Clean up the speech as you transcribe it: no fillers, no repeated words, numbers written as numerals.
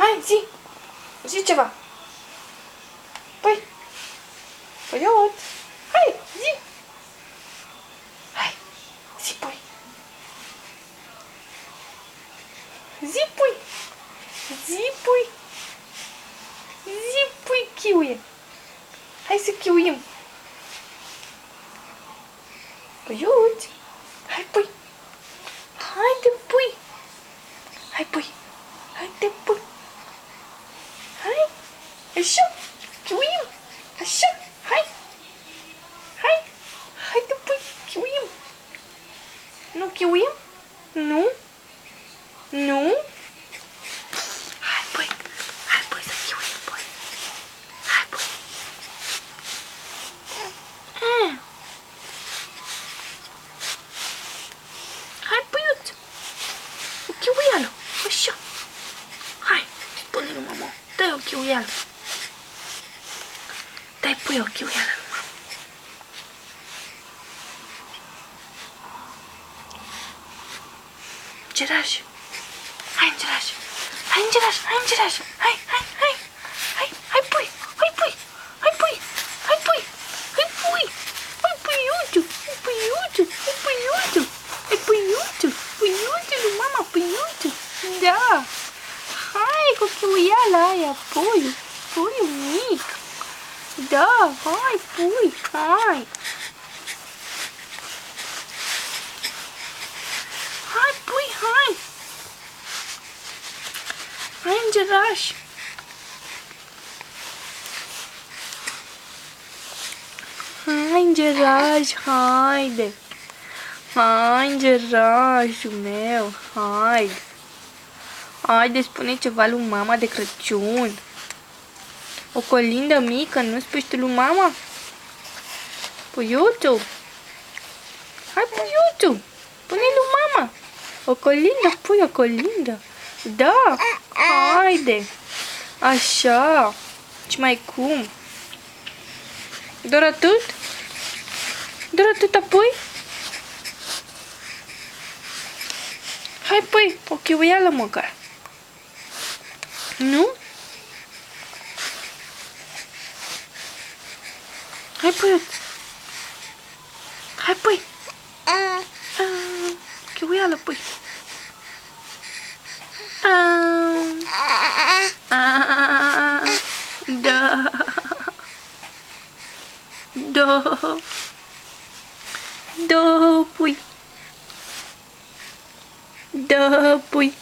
Hai, zi! Zi ceva! Păi! Păiot! Hai, zi! Hai, zi, pui! Zi, pui! Zi, pui! Zi, pui, chiuie! Hai să chiuim! Păiot! Hai, pui! Haide, pui! Hai, pui! Haide, pui! Hai! Așa! Chiuim! Așa! Hai! Hai! Haide, pui! Chiuim! Nu chiuim? Nu? Nu? Hai, pui! Hai, pui, să chiuim, pui! Hai, pui! Hai, puiuț! O chiuială! Așa! Hai! Spune lui mama! Dă-i o chiuială! Dă-i, pui, o chiuială lui mama! Îngeraș! Hai, îngeraș! Hai, îngeraș! Hai, îngeraș! Hai, hai, hai! Hai, hai, pui! Hai, pui! Hai, pui! Hai, pui! Hai, pui! Hai, puiuțu! Hai, puiuțu! Hai, puiuțu! Hai, puiuțu! Puiuțu lui mama, puiuțu! Da! Hai cu chiuiala aia, puiu! Puiu mic! Da! Hai, pui! Hai! Hai, pui, hai! Hai, îngeraș! Hai, îngeraș, haide! Hai, îngerașul meu, haide! Haide, spune ceva lui mama de Crăciun! O colindă mică, nu spui tu lui mama? Puiuțu! Hai, puiuțu! Pune lui mama! O colindă, pui o colindă! Da! Haide! Așa! Și mai cum? Doar atât? Doar atât apoi? Hai, păi, o chiuială măcar. Nu? Hai, păi. Hai, păi. Chiuială, păi. Da. Da. Da, pui. Da, pui.